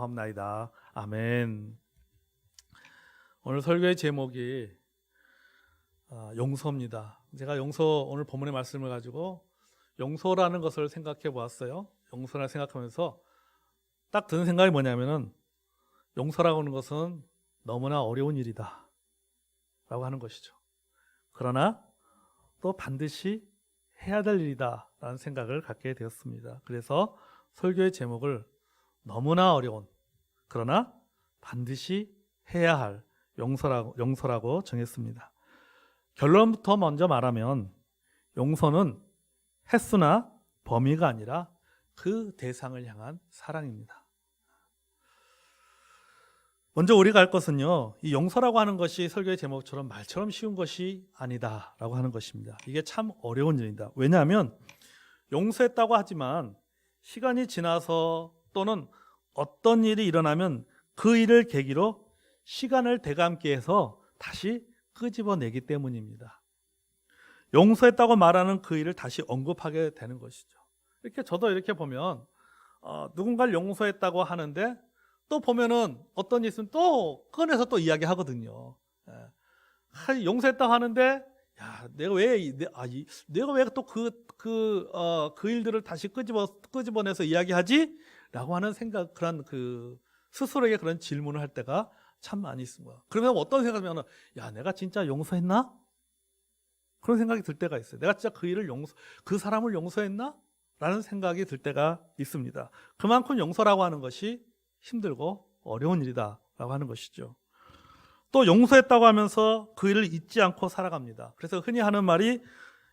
기도하옵나이다. 아멘. 오늘 설교의 제목이 용서입니다. 제가 용서, 오늘 본문의 말씀을 가지고 용서라는 것을 생각해 보았어요. 용서를 생각하면서 딱 드는 생각이 뭐냐면은 용서라고 하는 것은 너무나 어려운 일이다 라고 하는 것이죠. 그러나 또 반드시 해야 될 일이다 라는 생각을 갖게 되었습니다. 그래서 설교의 제목을 너무나 어려운 그러나 반드시 해야 할 용서라고 정했습니다. 결론부터 먼저 말하면 용서는 횟수나 범위가 아니라 그 대상을 향한 사랑입니다. 먼저 우리가 알 것은요, 이 용서라고 하는 것이 설교의 제목처럼 말처럼 쉬운 것이 아니다라고 하는 것입니다. 이게 참 어려운 일입니다. 왜냐하면 용서했다고 하지만 시간이 지나서 또는 어떤 일이 일어나면 그 일을 계기로 시간을 대감게 해서 다시 끄집어내기 때문입니다. 용서했다고 말하는 그 일을 다시 언급하게 되는 것이죠. 이렇게 저도 이렇게 보면 누군가를 용서했다고 하는데 또 보면은 어떤 일이 있으면 또 꺼내서 또 이야기하거든요. 용서했다고 하는데 야, 내가 왜 또 그 일들을 다시 끄집어내서 이야기하지? 라고 하는 생각, 그런 스스로에게 그런 질문을 할 때가 참 많이 있습니다. 그러면 어떤 생각이면, 야, 내가 진짜 용서했나? 그런 생각이 들 때가 있어요. 내가 진짜 그 사람을 용서했나? 라는 생각이 들 때가 있습니다. 그만큼 용서라고 하는 것이 힘들고 어려운 일이다 라고 하는 것이죠. 또 용서했다고 하면서 그 일을 잊지 않고 살아갑니다. 그래서 흔히 하는 말이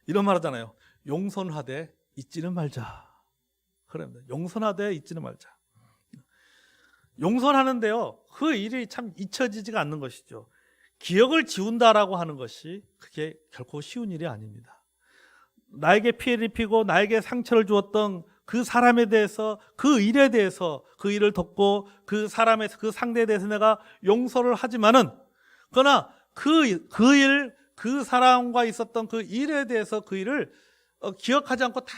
이런 말 하잖아요. 용서하되 잊지는 말자. 그럽니다. 용서하되 잊지는 말자. 용서하는데요, 그 일이 참 잊혀지지가 않는 것이죠. 기억을 지운다라고 하는 것이 그게 결코 쉬운 일이 아닙니다. 나에게 피해를 입히고 나에게 상처를 주었던 그 사람에 대해서, 그 일에 대해서, 그 일을 덮고 그 사람의 그 상대에 대해서 내가 용서를 하지만은, 그러나 그 사람과 있었던 그 일에 대해서 그 일을 기억하지 않고 다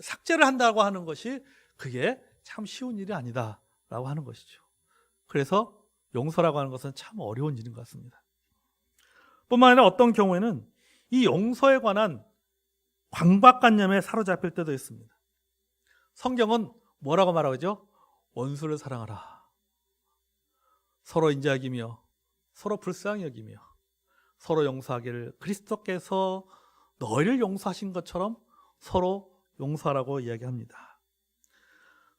삭제를 한다고 하는 것이 그게 참 쉬운 일이 아니다라고 하는 것이죠. 그래서 용서라고 하는 것은 참 어려운 일인 것 같습니다. 뿐만 아니라 어떤 경우에는 이 용서에 관한 강박관념에 사로잡힐 때도 있습니다. 성경은 뭐라고 말하죠? 원수를 사랑하라. 서로 인자하기며 서로 불쌍히 여기며 서로 용서하기를 그리스도께서 너희를 용서하신 것처럼 서로 용서하라고 이야기합니다.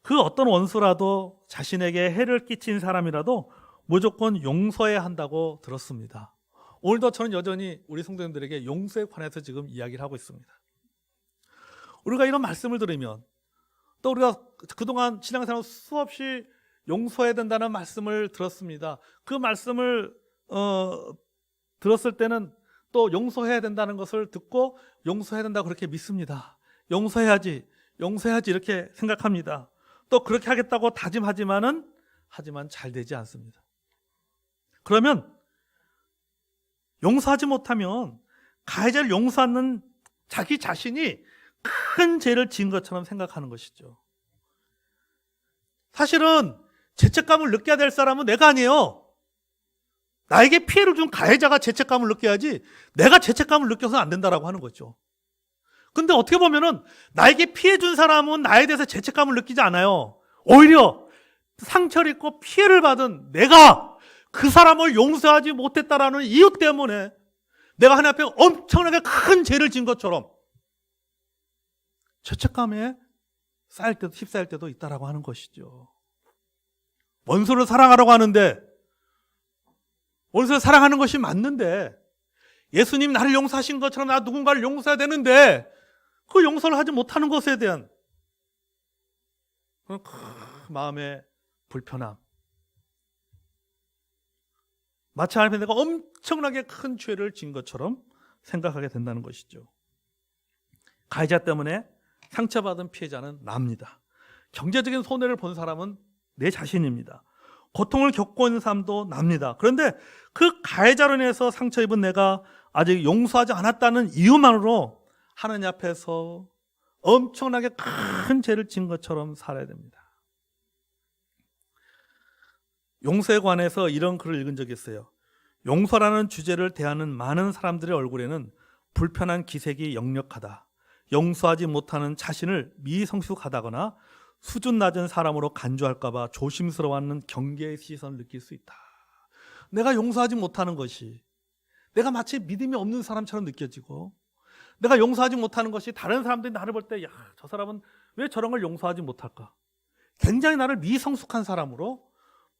그 어떤 원수라도 자신에게 해를 끼친 사람이라도 무조건 용서해야 한다고 들었습니다. 오늘도 저는 여전히 우리 성도님들에게 용서에 관해서 지금 이야기를 하고 있습니다. 우리가 이런 말씀을 들으면 또 우리가 그동안 신앙생활 수없이 용서해야 된다는 말씀을 들었습니다. 그 말씀을 들었을 때는 또 용서해야 된다는 것을 듣고 용서해야 된다고 그렇게 믿습니다. 용서해야지 이렇게 생각합니다. 또 그렇게 하겠다고 다짐하지만 잘 되지 않습니다. 그러면 용서하지 못하면 가해자를 용서하는 자기 자신이 큰 죄를 지은 것처럼 생각하는 것이죠. 사실은 죄책감을 느껴야 될 사람은 내가 아니에요. 나에게 피해를 준 가해자가 죄책감을 느껴야지 내가 죄책감을 느껴서는 안 된다라고 하는 거죠. 근데 어떻게 보면은 나에게 피해 준 사람은 나에 대해서 죄책감을 느끼지 않아요. 오히려 상처를 입고 피해를 받은 내가 그 사람을 용서하지 못했다라는 이유 때문에 내가 하나님 앞에 엄청나게 큰 죄를 지은 것처럼 죄책감에 휩싸일 때도 있다라고 하는 것이죠. 원수를 사랑하라고 하는데, 원수를 사랑하는 것이 맞는데, 예수님 나를 용서하신 것처럼 나 누군가를 용서해야 되는데 그 용서를 하지 못하는 것에 대한 그 마음의 불편함, 마치 하나님 앞에 내가 엄청나게 큰 죄를 지은 것처럼 생각하게 된다는 것이죠. 가해자 때문에 상처받은 피해자는 납니다. 경제적인 손해를 본 사람은 내 자신입니다. 고통을 겪고 있는 사람도 납니다. 그런데 그 가해자로 인해서 상처 입은 내가 아직 용서하지 않았다는 이유만으로 하나님 앞에서 엄청나게 큰 죄를 지은 것처럼 살아야 됩니다. 용서에 관해서 이런 글을 읽은 적이 있어요. 용서라는 주제를 대하는 많은 사람들의 얼굴에는 불편한 기색이 역력하다. 용서하지 못하는 자신을 미성숙하다거나 수준 낮은 사람으로 간주할까 봐 조심스러워하는 경계의 시선을 느낄 수 있다. 내가 용서하지 못하는 것이 내가 마치 믿음이 없는 사람처럼 느껴지고, 내가 용서하지 못하는 것이 다른 사람들이 나를 볼 때, 야, 저 사람은 왜 저런 걸 용서하지 못할까? 굉장히 나를 미성숙한 사람으로,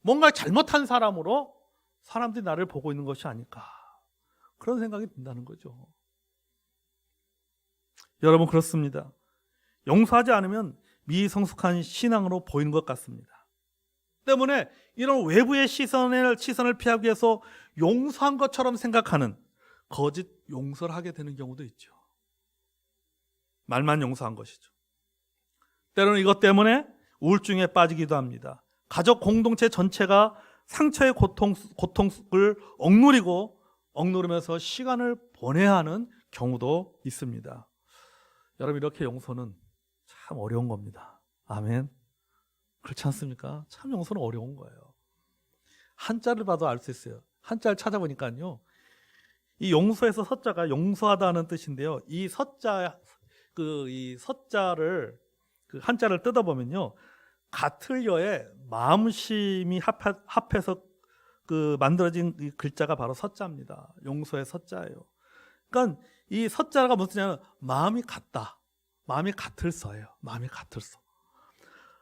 뭔가 잘못한 사람으로 사람들이 나를 보고 있는 것이 아닐까, 그런 생각이 든다는 거죠. 여러분, 그렇습니다. 용서하지 않으면 미성숙한 신앙으로 보이는 것 같습니다. 때문에 이런 외부의 시선을 피하기 위해서 용서한 것처럼 생각하는 거짓 용서를 하게 되는 경우도 있죠. 말만 용서한 것이죠. 때로는 이것 때문에 우울증에 빠지기도 합니다. 가족 공동체 전체가 상처의 고통을 억누르면서 시간을 보내야 하는 경우도 있습니다. 여러분, 이렇게 용서는 참 어려운 겁니다. 아멘. 그렇지 않습니까? 참 용서는 어려운 거예요. 한자를 봐도 알 수 있어요. 한자를 찾아보니까요, 이 용서에서 서자가 용서하다는 뜻인데요. 이 서자를 한자를 뜯어보면요, 가틀려에 마음심이 합해서 만들어진 이 글자가 바로 서자입니다. 용서의 서자예요. 그러니까 이 서자가 무슨 뜻이냐면 마음이 같다, 마음이 같을서예요. 마음이 같을서.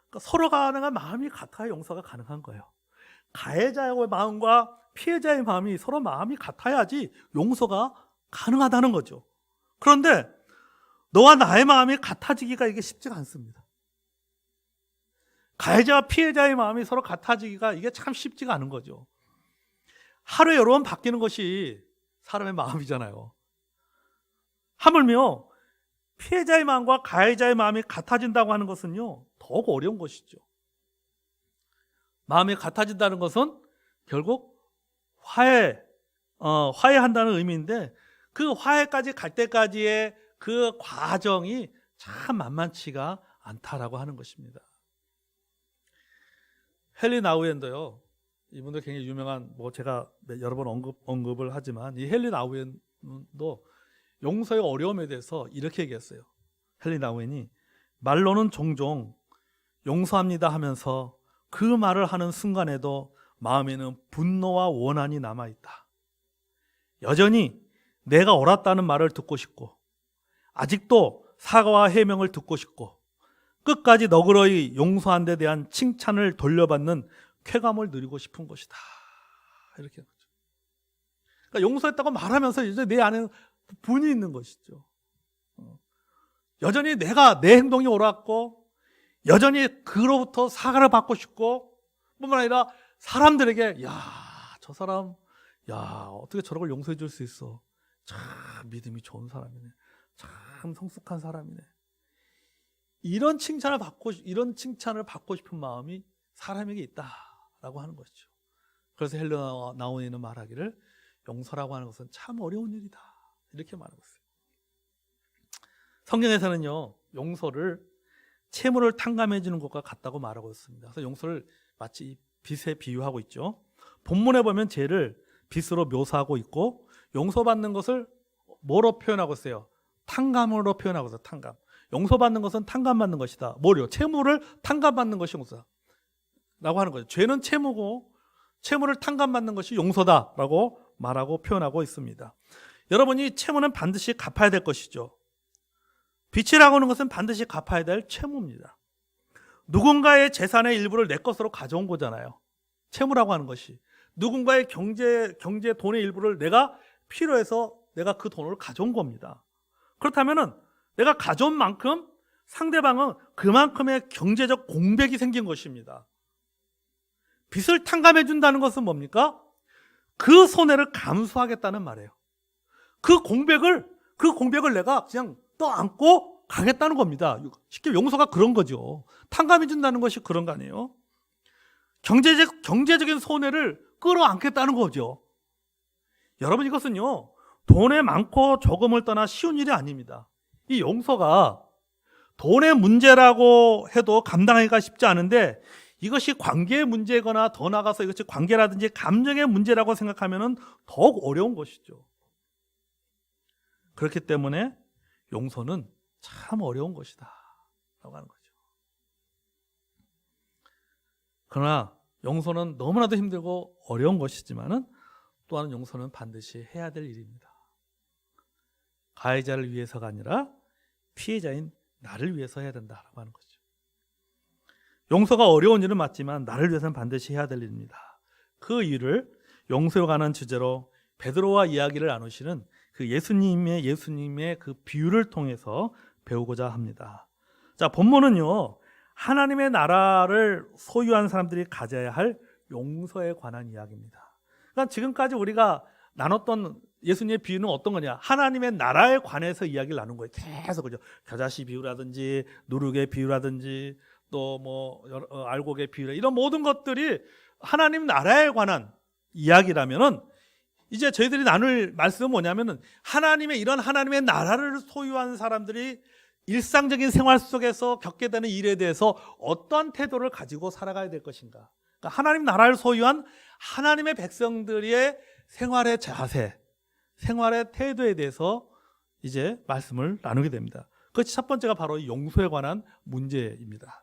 그러니까 서로 가능한 마음이 같아야 용서가 가능한 거예요. 가해자의 마음과 피해자의 마음이 서로 마음이 같아야지 용서가 가능하다는 거죠. 그런데 너와 나의 마음이 같아지기가 이게 쉽지가 않습니다. 가해자와 피해자의 마음이 서로 같아지기가 이게 참 쉽지가 않은 거죠. 하루에 여러 번 바뀌는 것이 사람의 마음이잖아요. 하물며 피해자의 마음과 가해자의 마음이 같아진다고 하는 것은요, 더욱 어려운 것이죠. 마음이 같아진다는 것은 결국 화해한다는 의미인데, 그 화해까지 갈 때까지의 그 과정이 참 만만치가 않다라고 하는 것입니다. 헨리 나우엔도요, 이분도 굉장히 유명한, 제가 여러 번 언급을 하지만, 이 헨리 나우엔도 용서의 어려움에 대해서 이렇게 얘기했어요. 헨리 나우엔이 말로는 종종 용서합니다 하면서 그 말을 하는 순간에도 마음에는 분노와 원한이 남아있다. 여전히 내가 옳았다는 말을 듣고 싶고, 아직도 사과와 해명을 듣고 싶고, 끝까지 너그러이 용서한 데 대한 칭찬을 돌려받는 쾌감을 누리고 싶은 것이다. 이렇게 하는 거죠. 그러니까 용서했다고 말하면서 이제 내 안에 분이 있는 것이죠. 여전히 내 행동이 옳았고, 여전히 그로부터 사과를 받고 싶고, 뿐만 아니라 사람들에게, 저 사람, 어떻게 저런 걸 용서해 줄 수 있어. 참 믿음이 좋은 사람이네. 참 성숙한 사람이네. 이런 칭찬을 받고 싶은 마음이 사람에게 있다라고 하는 것이죠. 그래서 헨리 나우엔은 말하기를, 용서라고 하는 것은 참 어려운 일이다, 이렇게 말하고 있어요. 성경에서는요, 용서를 채무를 탕감해 주는 것과 같다고 말하고 있습니다. 그래서 용서를 마치 빚에 비유하고 있죠. 본문에 보면 죄를 빚으로 묘사하고 있고, 용서받는 것을 뭐로 표현하고 있어요? 탕감으로 표현하고 있어요. 탕감. 용서받는 것은 탕감받는 것이다. 뭐요? 채무를 탕감받는 것이 용서다 라고 하는 거죠. 죄는 채무고, 채무를 탕감받는 것이 용서다라고 말하고 표현하고 있습니다. 여러분이 채무는 반드시 갚아야 될 것이죠. 빚이라고 하는 것은 반드시 갚아야 될 채무입니다. 누군가의 재산의 일부를 내 것으로 가져온 거잖아요. 채무라고 하는 것이 누군가의 경제 돈의 일부를 내가 필요해서 내가 그 돈을 가져온 겁니다. 그렇다면은 내가 가져온 만큼 상대방은 그만큼의 경제적 공백이 생긴 것입니다. 빚을 탕감해 준다는 것은 뭡니까? 그 손해를 감수하겠다는 말이에요. 그 공백을 내가 그냥 떠안고 가겠다는 겁니다. 쉽게 용서가 그런 거죠. 탕감해 준다는 것이 그런 거 아니에요? 경제적인 손해를 끌어안겠다는 거죠. 여러분, 이것은요, 돈의 많고 적음을 떠나 쉬운 일이 아닙니다. 이 용서가 돈의 문제라고 해도 감당하기가 쉽지 않은데, 이것이 관계의 문제거나 더 나아가서 이것이 관계라든지 감정의 문제라고 생각하면 더욱 어려운 것이죠. 그렇기 때문에 용서는 참 어려운 것이다 라고 하는 거죠. 그러나 용서는 너무나도 힘들고 어려운 것이지만은 또한 용서는 반드시 해야 될 일입니다. 가해자를 위해서가 아니라 피해자인 나를 위해서 해야 된다라고 하는 거죠. 용서가 어려운 일은 맞지만 나를 위해서는 반드시 해야 될 일입니다. 그 이유를 용서에 관한 주제로 베드로와 이야기를 나누시는 그 예수님의 그 비유를 통해서 배우고자 합니다. 자, 본문은요, 하나님의 나라를 소유한 사람들이 가져야 할 용서에 관한 이야기입니다. 그러니까 지금까지 우리가 나눴던 예수님의 비유는 어떤 거냐? 하나님의 나라에 관해서 이야기를 나눈 거예요. 계속 그죠? 겨자씨 비유라든지 누룩의 비유라든지 또 뭐 알곡의 비유 이런 모든 것들이 하나님 나라에 관한 이야기라면은 이제 저희들이 나눌 말씀은 뭐냐면은 하나님의 이런 하나님의 나라를 소유한 사람들이 일상적인 생활 속에서 겪게 되는 일에 대해서 어떠한 태도를 가지고 살아가야 될 것인가? 그러니까 하나님 나라를 소유한 하나님의 백성들의 생활의 자세, 생활의 태도에 대해서 이제 말씀을 나누게 됩니다. 그것이 첫 번째가 바로 용서에 관한 문제입니다.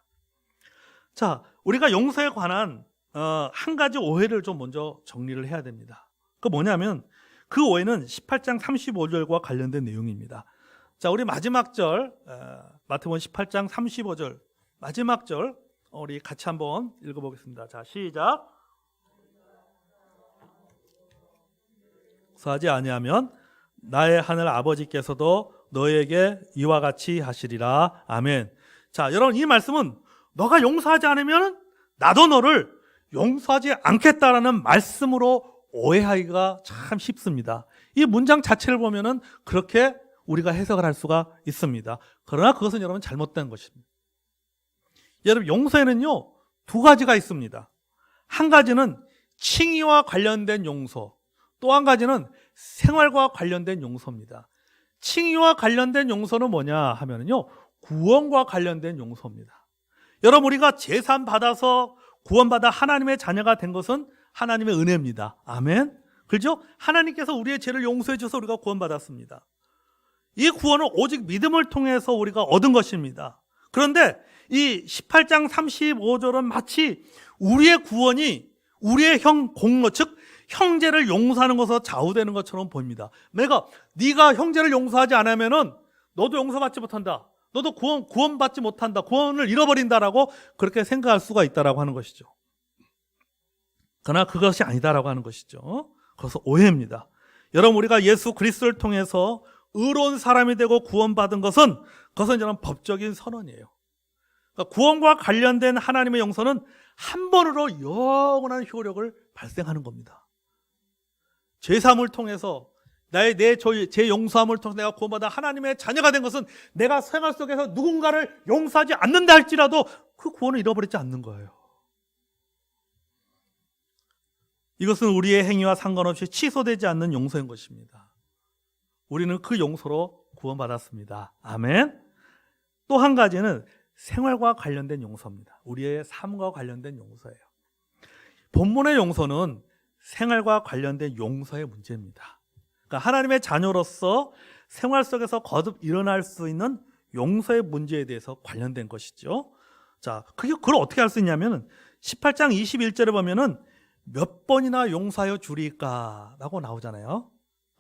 자, 우리가 용서에 관한 한 가지 오해를 좀 먼저 정리를 해야 됩니다. 그 뭐냐면 그 오해는 18장 35절과 관련된 내용입니다. 자, 우리 마지막 절 마태복음 18장 35절 마지막 절 우리 같이 한번 읽어보겠습니다. 자, 시작. 용서하지 아니하면 나의 하늘 아버지께서도 너에게 이와 같이 하시리라. 아멘. 자, 여러분 이 말씀은 너가 용서하지 않으면 나도 너를 용서하지 않겠다라는 말씀으로 오해하기가 참 쉽습니다. 이 문장 자체를 보면은 그렇게 우리가 해석을 할 수가 있습니다. 그러나 그것은 여러분 잘못된 것입니다. 여러분 용서에는요 두 가지가 있습니다. 한 가지는 칭의와 관련된 용서, 또 한 가지는 생활과 관련된 용서입니다. 칭의와 관련된 용서는 뭐냐 하면요 구원과 관련된 용서입니다. 여러분 우리가 제산 받아서 구원받아 하나님의 자녀가 된 것은 하나님의 은혜입니다. 아멘. 그렇죠? 하나님께서 우리의 죄를 용서해 주셔서 우리가 구원받았습니다. 이 구원은 오직 믿음을 통해서 우리가 얻은 것입니다. 그런데 이 18장 35절은 마치 우리의 구원이 우리의 공로, 즉 형제를 용서하는 것으로 좌우되는 것처럼 보입니다. 네가 형제를 용서하지 않으면은 너도 용서받지 못한다. 너도 구원받지 못한다. 구원을 잃어버린다라고 그렇게 생각할 수가 있다라고 하는 것이죠. 그러나 그것이 아니다라고 하는 것이죠. 그래서 오해입니다. 여러분 우리가 예수 그리스도를 통해서 의로운 사람이 되고 구원받은 것은 그것은 여러분 법적인 선언이에요. 그러니까 구원과 관련된 하나님의 용서는 한 번으로 영원한 효력을 발생하는 겁니다. 죄사함을 통해서 제 용서함을 통해서 내가 구원받아 하나님의 자녀가 된 것은 내가 생활 속에서 누군가를 용서하지 않는다 할지라도 그 구원을 잃어버리지 않는 거예요. 이것은 우리의 행위와 상관없이 취소되지 않는 용서인 것입니다. 우리는 그 용서로 구원받았습니다. 아멘. 또 한 가지는 생활과 관련된 용서입니다. 우리의 삶과 관련된 용서예요. 본문의 용서는 생활과 관련된 용서의 문제입니다. 그러니까 하나님의 자녀로서 생활 속에서 거듭 일어날 수 있는 용서의 문제에 대해서 관련된 것이죠. 자, 그걸 어떻게 할 수 있냐면 18장 21절에 보면은 몇 번이나 용서하여 주리까? 라고 나오잖아요.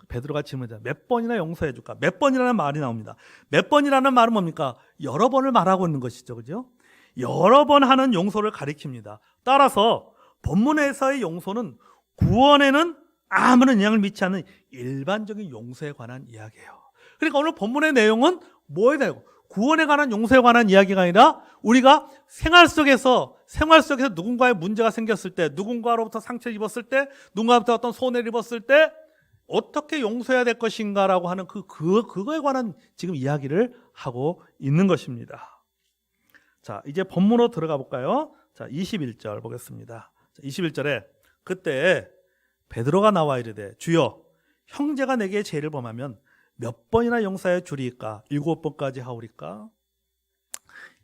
베드로가 질문하잖아요. 몇 번이나 용서해 줄까? 몇 번이라는 말이 나옵니다. 몇 번이라는 말은 뭡니까? 여러 번을 말하고 있는 것이죠. 그죠? 여러 번 하는 용서를 가리킵니다. 따라서 본문에서의 용서는 구원에는 아무런 영향을 미치지 않는 일반적인 용서에 관한 이야기예요. 그러니까 오늘 본문의 내용은 뭐에 대하고 구원에 관한 용서에 관한 이야기가 아니라 우리가 생활 속에서 누군가의 문제가 생겼을 때, 누군가로부터 상처를 입었을 때, 누군가로부터 어떤 손해를 입었을 때 어떻게 용서해야 될 것인가라고 하는 그거에 관한 지금 이야기를 하고 있는 것입니다. 자, 이제 본문으로 들어가 볼까요? 자, 21절 보겠습니다. 자, 21절에 그때 베드로가 나와 이르되 주여 형제가 내게 죄를 범하면 몇 번이나 용서해 주리까? 7번까지 하오리까?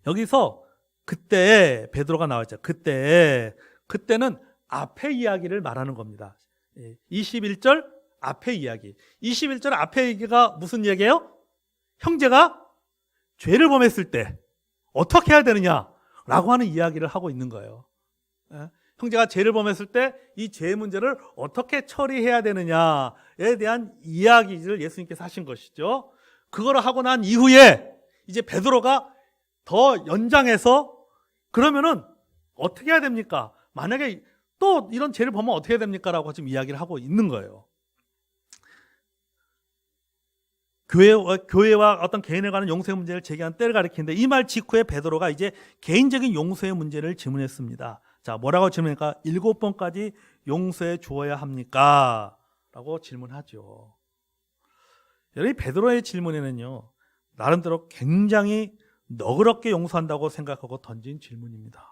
여기서 그때 베드로가 나왔죠. 그때는 앞에 이야기를 말하는 겁니다. 21절 앞에 이야기. 21절 앞에 얘기가 무슨 얘기예요? 형제가 죄를 범했을 때 어떻게 해야 되느냐라고 하는 이야기를 하고 있는 거예요. 형제가 죄를 범했을 때 이 죄 문제를 어떻게 처리해야 되느냐에 대한 이야기를 예수님께서 하신 것이죠. 그걸 하고 난 이후에 이제 베드로가 더 연장해서 그러면은 어떻게 해야 됩니까? 만약에 또 이런 죄를 범하면 어떻게 해야 됩니까? 라고 지금 이야기를 하고 있는 거예요. 교회와 어떤 개인에 관한 용서의 문제를 제기한 때를 가리키는데 이 말 직후에 베드로가 이제 개인적인 용서의 문제를 질문했습니다. 자, 뭐라고 질문할까? 7번까지 용서해 주어야 합니까? 라고 질문하죠. 여러분, 베드로의 질문에는요, 나름대로 굉장히 너그럽게 용서한다고 생각하고 던진 질문입니다.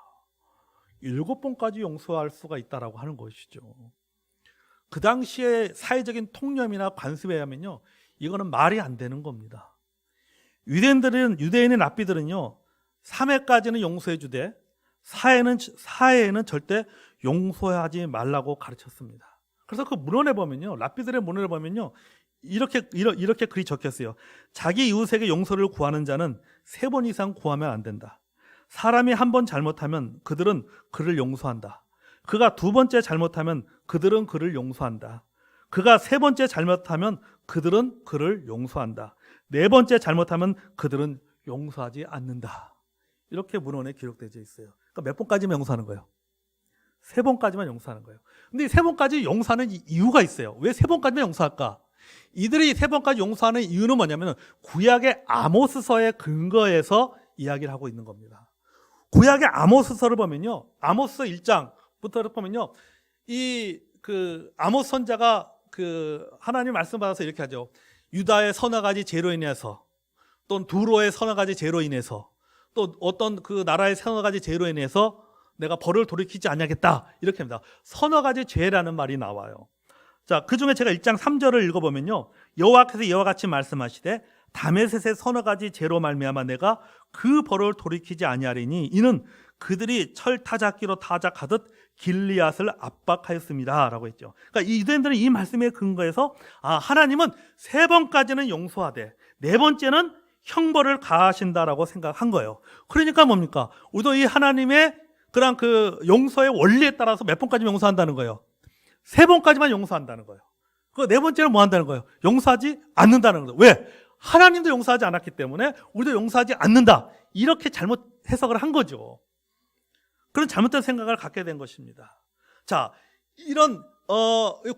7번까지 용서할 수가 있다라고 하는 것이죠. 그 당시에 사회적인 통념이나 관습에 의하면요, 이거는 말이 안 되는 겁니다. 유대인의 랍비들은요, 3회까지는 용서해 주되 4회에는 절대 용서하지 말라고 가르쳤습니다. 그래서 그 문헌에 보면요, 랍비들의 문헌에 보면요, 이렇게 글이 적혔어요. 자기 이웃에게 용서를 구하는 자는 3번 이상 구하면 안 된다. 사람이 한 번 잘못하면 그들은 그를 용서한다. 그가 2번째 잘못하면 그들은 그를 용서한다. 그가 3번째 잘못하면 그들은 그를 용서한다. 4번째 잘못하면 그들은 용서하지 않는다. 이렇게 문헌에 기록되어 있어요. 그러니까 몇 번까지만 용서하는 거예요? 3번까지만 용서하는 거예요. 근데 이 3번까지 용서하는 이유가 있어요. 왜 3번까지만 용서할까? 이들이 3번까지 용서하는 이유는 뭐냐면 구약의 아모스서의 근거에서 이야기를 하고 있는 겁니다. 구약의 아모스서를 보면요, 아모스 1장부터 보면요, 아모스 선자가 하나님 말씀 받아서 이렇게 하죠. 유다의 서너 가지 죄로 인해서, 또 두로의 서너 가지 죄로 인해서, 또 어떤 그 나라의 서너 가지 죄로 인해서 내가 벌을 돌이키지 않겠다, 이렇게 합니다. 서너 가지 죄라는 말이 나와요. 자, 그 중에 제가 1장 3절을 읽어보면요, 여호와께서 이와 같이 말씀하시되 다메섹의 서너 가지 죄로 말미암아 내가 그 벌을 돌이키지 아니하리니 이는 그들이 철 타작기로 타작하듯 길리앗을 압박하였습니다 라고 했죠. 그러니까 이 유대인들은 이 말씀에 근거해서 하나님은 3번까지는 용서하되 4번째는 형벌을 가하신다라고 생각한 거예요. 그러니까 뭡니까? 우리도 이 하나님의 그런 그 용서의 원리에 따라서 몇 번까지 용서한다는 거예요? 3번까지만 용서한다는 거예요. 그 4번째는 뭐 한다는 거예요? 용서하지 않는다는 거예요. 왜? 하나님도 용서하지 않았기 때문에 우리도 용서하지 않는다. 이렇게 잘못 해석을 한 거죠. 그런 잘못된 생각을 갖게 된 것입니다. 자, 이런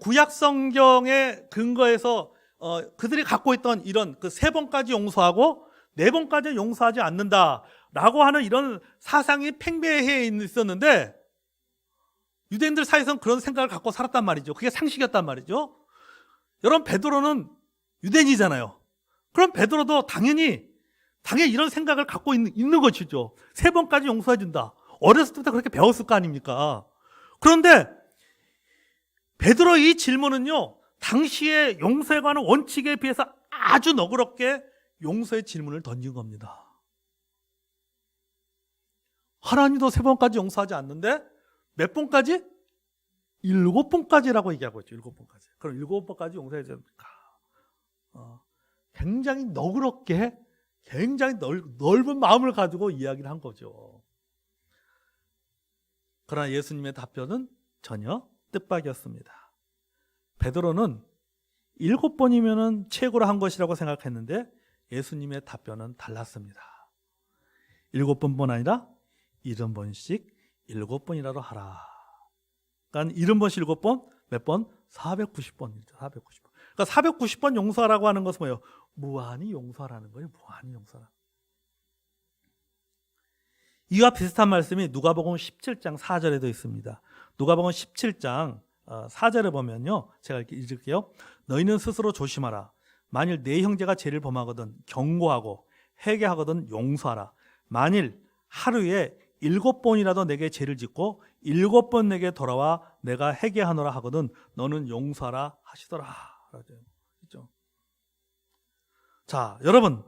구약 성경의 근거에서 그들이 갖고 있던 이런 그 3번까지 용서하고 4번까지 용서하지 않는다라고 하는 이런 사상이 팽배해 있었는데 유대인들 사이에서는 그런 생각을 갖고 살았단 말이죠. 그게 상식이었단 말이죠. 여러분, 베드로는 유대인이잖아요. 그럼 베드로도 당연히 이런 생각을 갖고 있는 것이죠. 3번까지 용서해 준다. 어렸을 때부터 그렇게 배웠을 거 아닙니까? 그런데 베드로의 이 질문은요, 당시의 용서에 관한 원칙에 비해서 아주 너그럽게 용서의 질문을 던진 겁니다. 하나님도 3번까지 용서하지 않는데 몇 번까지? 7번까지라고 얘기하고 있죠. 7번까지. 그럼 7번까지 용서해야 됩니까? 굉장히 너그럽게, 굉장히 넓은 마음을 가지고 이야기를 한 거죠. 그러나 예수님의 답변은 전혀 뜻밖이었습니다. 베드로는 7번이면 최고로 한 것이라고 생각했는데 예수님의 답변은 달랐습니다. 7번뿐 아니라 70번씩 7번이라도 하라. 그러니까 70번씩 7번, 몇 번? 490번이죠. 490번. 그러니까 490번 용서하라고 하는 것은 뭐예요? 무한히 용서하라는 거예요. 무한히 용서하라. 이와 비슷한 말씀이 누가복음 17장 4절에도 있습니다. 누가복음 17장 4절에 보면요, 제가 이렇게 읽을게요. 너희는 스스로 조심하라. 만일 내 형제가 죄를 범하거든 경고하고 회개하거든 용서하라. 만일 하루에 7번이라도 내게 죄를 짓고 7번 내게 돌아와 내가 회개하노라 하거든 너는 용서하라 하시더라. 그렇죠? 자, 여러분,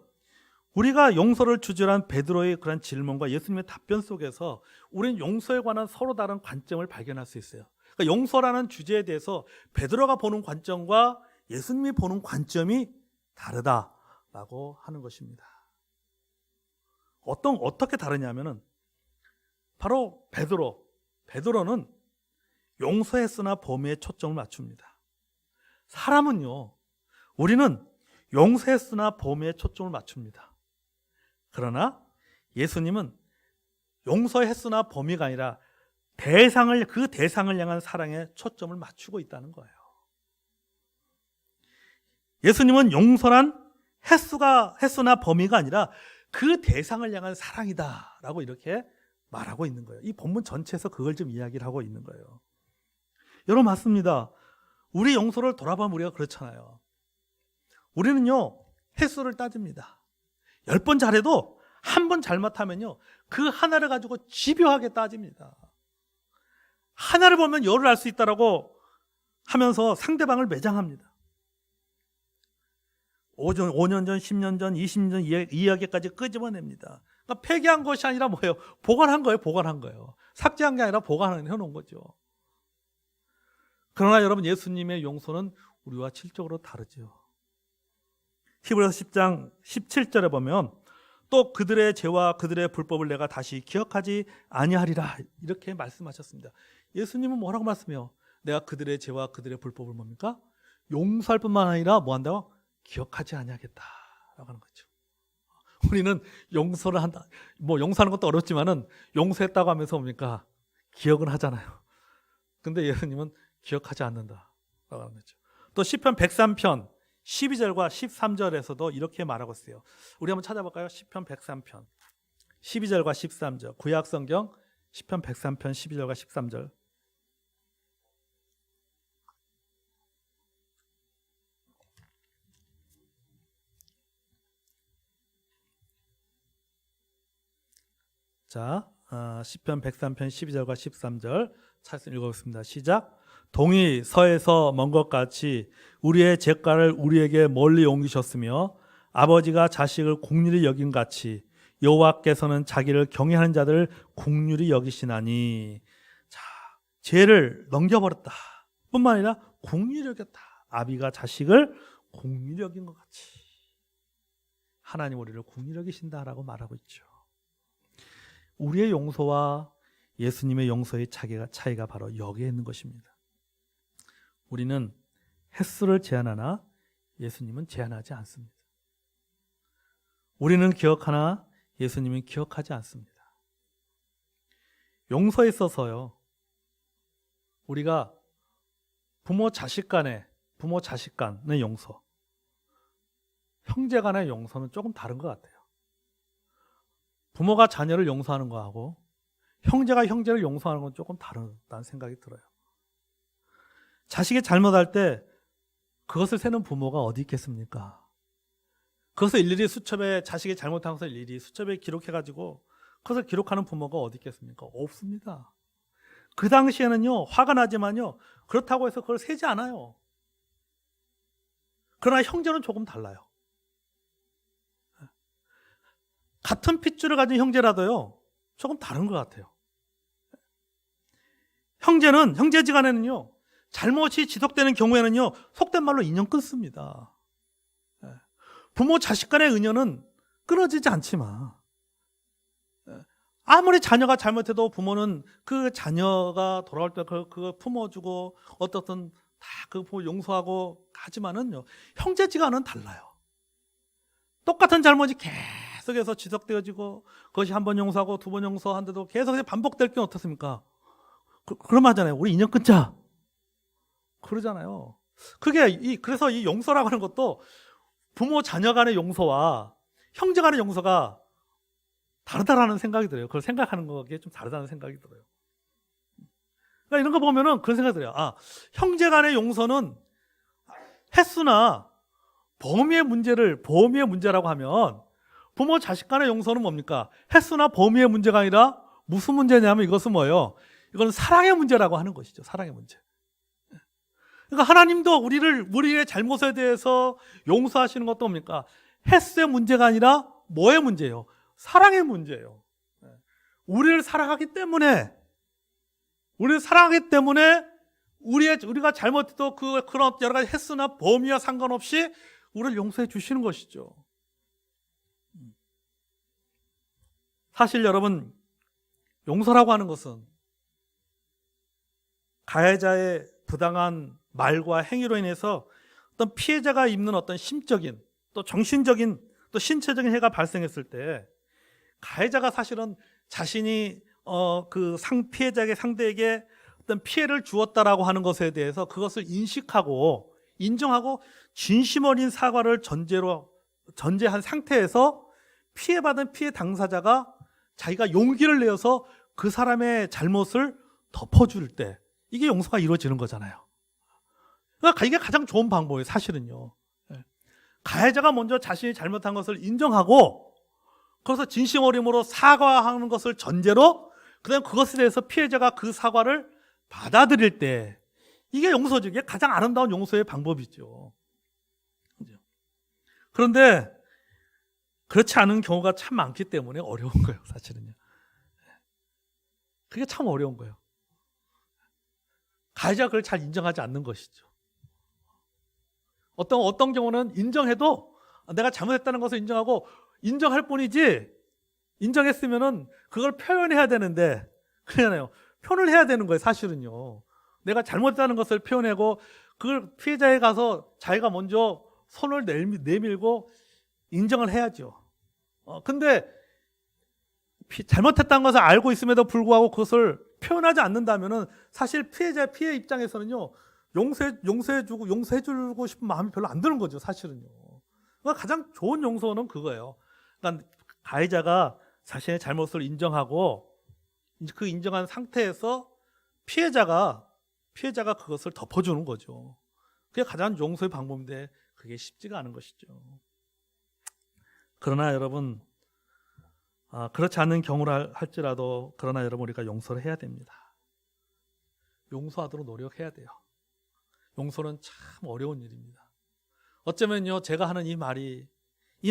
우리가 용서를 주제로 한 베드로의 그런 질문과 예수님의 답변 속에서 우리는 용서에 관한 서로 다른 관점을 발견할 수 있어요. 그러니까 용서라는 주제에 대해서 베드로가 보는 관점과 예수님이 보는 관점이 다르다라고 하는 것입니다. 어떻게 다르냐면은 바로 베드로는 용서했으나 범위에 초점을 맞춥니다. 사람은요, 우리는 용서했으나 범위에 초점을 맞춥니다. 그러나 예수님은 용서했으나 범위가 아니라 그 대상을 향한 사랑에 초점을 맞추고 있다는 거예요. 예수님은 용서란 횟수나 범위가 아니라 그 대상을 향한 사랑이다라고 이렇게 말하고 있는 거예요. 이 본문 전체에서 그걸 좀 이야기를 하고 있는 거예요. 여러분 맞습니다. 우리 용서를 돌아보면 우리가 그렇잖아요. 우리는요, 횟수를 따집니다. 10번 잘해도 한 번 잘못하면요, 그 하나를 가지고 집요하게 따집니다. 하나를 보면 열을 알 수 있다라고 하면서 상대방을 매장합니다. 5년 전, 10년 전, 20년 전 이야기까지 끄집어냅니다. 그러니까 폐기한 것이 아니라 뭐예요? 보관한 거예요. 삭제한 게 아니라 보관해놓은 거죠. 그러나 여러분, 예수님의 용서는 우리와 질적으로 다르죠. 히브리서 10장 17절에 보면 또 그들의 죄와 그들의 불법을 내가 다시 기억하지 아니하리라 이렇게 말씀하셨습니다. 예수님은 뭐라고 말씀해요? 내가 그들의 죄와 그들의 불법을 뭡니까? 용서할 뿐만 아니라 뭐 한다고? 기억하지 아니하겠다라고 하는 거죠. 우리는 용서를 한다. 뭐 용서하는 것도 어렵지만은 용서했다고 하면서 뭡니까? 기억은 하잖아요. 근데 예수님은 기억하지 않는다라고 하는 거죠. 또 시편 103편 12절과 13절에서도 이렇게 말하고 있어요. 우리 한번 찾아볼까요? 시편 103편 12절과 13절 구약성경 시편 103편 12절과 13절 자, 시편 103편 12절과 13절 찾아서 읽어보겠습니다. 시작. 동이 서에서 먼 것 같이 우리의 죄가를 우리에게 멀리 옮기셨으며 아버지가 자식을 긍휼히 여긴 같이 여호와께서는 자기를 경외하는 자들을 긍휼히 여기시나니. 자, 죄를 넘겨버렸다 뿐만 아니라 긍휼히 여겼다. 아비가 자식을 긍휼히 여긴 것 같이 하나님 우리를 긍휼히 여기신다라고 말하고 있죠. 우리의 용서와 예수님의 용서의 차이가 바로 여기에 있는 것입니다. 우리는 횟수를 제한하나 예수님은 제한하지 않습니다. 우리는 기억하나 예수님은 기억하지 않습니다. 용서에 있어서요, 우리가 부모 자식 간의 용서, 형제 간의 용서는 조금 다른 것 같아요. 부모가 자녀를 용서하는 거하고 형제가 형제를 용서하는 건 조금 다르다는 생각이 들어요. 자식이 잘못할 때 그것을 세는 부모가 어디 있겠습니까? 그것을 일일이 수첩에 자식이 잘못한 것을 일일이 수첩에 기록해가지고 그것을 기록하는 부모가 어디 있겠습니까? 없습니다. 그 당시에는요, 화가 나지만요, 그렇다고 해서 그걸 세지 않아요. 그러나 형제는 조금 달라요. 같은 핏줄을 가진 형제라도요, 조금 다른 것 같아요. 형제지간에는요, 잘못이 지속되는 경우에는요, 속된 말로 인연 끊습니다. 부모 자식 간의 은연은 끊어지지 않지만, 아무리 자녀가 잘못해도 부모는 그 자녀가 돌아올 때 그거 품어주고 어떻든 다 그 부모 용서하고 하지만은요, 형제지간은 달라요. 똑같은 잘못이 계속해서 지속되어지고 그것이 한 번 용서하고 두 번 용서하는데도 계속 반복될 게 어떻습니까? 그런 말 하잖아요. 우리 인연 끊자. 그러잖아요. 그래서 이 용서라고 하는 것도 부모 자녀 간의 용서와 형제 간의 용서가 다르다라는 생각이 들어요. 그걸 생각하는 것에 좀 다르다는 생각이 들어요. 그러니까 이런 거 보면은 그런 생각이 들어요. 형제 간의 용서는 횟수나 범위의 문제라고 하면 부모 자식 간의 용서는 뭡니까? 횟수나 범위의 문제가 아니라 무슨 문제냐면 이것은 뭐예요? 이건 사랑의 문제라고 하는 것이죠. 사랑의 문제. 그러니까 하나님도 우리의 잘못에 대해서 용서하시는 것도 뭡니까? 횟수의 문제가 아니라 뭐의 문제예요? 사랑의 문제예요. 우리를 사랑하기 때문에 우리가 잘못해도 그런 여러 가지 횟수나 범위와 상관없이 우리를 용서해 주시는 것이죠. 사실 여러분, 용서라고 하는 것은 가해자의 부당한 말과 행위로 인해서 어떤 피해자가 입는 어떤 심적인 또 정신적인 또 신체적인 해가 발생했을 때 가해자가 사실은 자신이 피해자에게 상대에게 어떤 피해를 주었다라고 하는 것에 대해서 그것을 인식하고 인정하고 진심 어린 사과를 전제한 상태에서 피해받은 피해 당사자가 자기가 용기를 내어서 그 사람의 잘못을 덮어줄 때 이게 용서가 이루어지는 거잖아요. 그러니까 이게 가장 좋은 방법이에요, 사실은요. 가해자가 먼저 자신이 잘못한 것을 인정하고 그래서 진심 어림으로 사과하는 것을 전제로 그다음 그것에 대해서 피해자가 그 사과를 받아들일 때 이게 용서죠. 이게 가장 아름다운 용서의 방법이죠. 그런데 그렇지 않은 경우가 참 많기 때문에 어려운 거예요, 사실은요. 그게 참 어려운 거예요. 가해자가 그걸 잘 인정하지 않는 것이죠. 어떤 경우는 인정해도 내가 잘못했다는 것을 인정할 뿐이지 인정했으면은 그걸 표현해야 되는데 그러잖아요. 표현을 해야 되는 거예요, 사실은요. 내가 잘못했다는 것을 표현하고 그걸 피해자에 가서 자기가 먼저 손을 내밀고 인정을 해야죠. 근데 잘못했다는 것을 알고 있음에도 불구하고 그것을 표현하지 않는다면은 사실 피해 입장에서는요. 용서해주고 싶은 마음이 별로 안 드는 거죠, 사실은요. 그러니까 가장 좋은 용서는 그거예요. 그러니까 가해자가 자신의 잘못을 인정하고 그 인정한 상태에서 피해자가 그것을 덮어주는 거죠. 그게 가장 용서의 방법인데 그게 쉽지가 않은 것이죠. 그러나 여러분, 그렇지 않은 경우를 할지라도 그러나 여러분 우리가 용서를 해야 됩니다. 용서하도록 노력해야 돼요. 용서는 참 어려운 일입니다. 어쩌면요, 제가 하는 이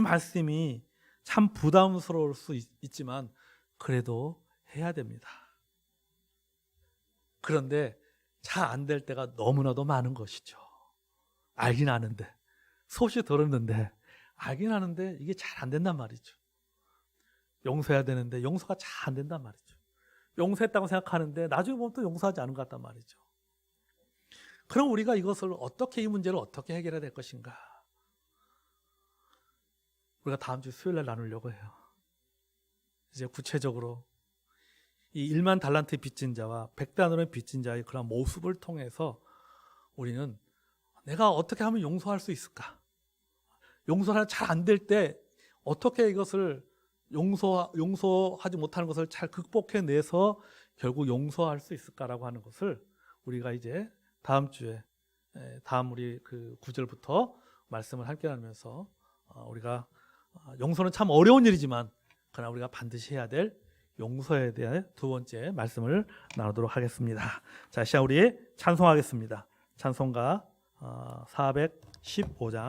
말씀이 참 부담스러울 수 있지만 그래도 해야 됩니다. 그런데 잘 안 될 때가 너무나도 많은 것이죠. 알긴 아는데, 소식 들었는데, 알긴 아는데 이게 잘 안 된단 말이죠. 용서해야 되는데 용서가 잘 안 된단 말이죠. 용서했다고 생각하는데 나중에 보면 또 용서하지 않은 것 같단 말이죠. 그럼 우리가 이 문제를 어떻게 해결해야 될 것인가? 우리가 다음 주 수요일 날 나누려고 해요. 이제 구체적으로 이 1만 달란트 빚진 자와 100달러의 빚진 자의 그런 모습을 통해서 우리는 내가 어떻게 하면 용서할 수 있을까? 용서가 잘 안 될 때 어떻게 이것을 용서하지 못하는 것을 잘 극복해내서 결국 용서할 수 있을까라고 하는 것을 우리가 이제 다음 주에 다음 우리 그 9절부터 말씀을 함께 나누면서 우리가 용서는 참 어려운 일이지만 그러나 우리가 반드시 해야 될 용서에 대한 두 번째 말씀을 나누도록 하겠습니다. 자, 시작 우리 찬송하겠습니다. 찬송가 415장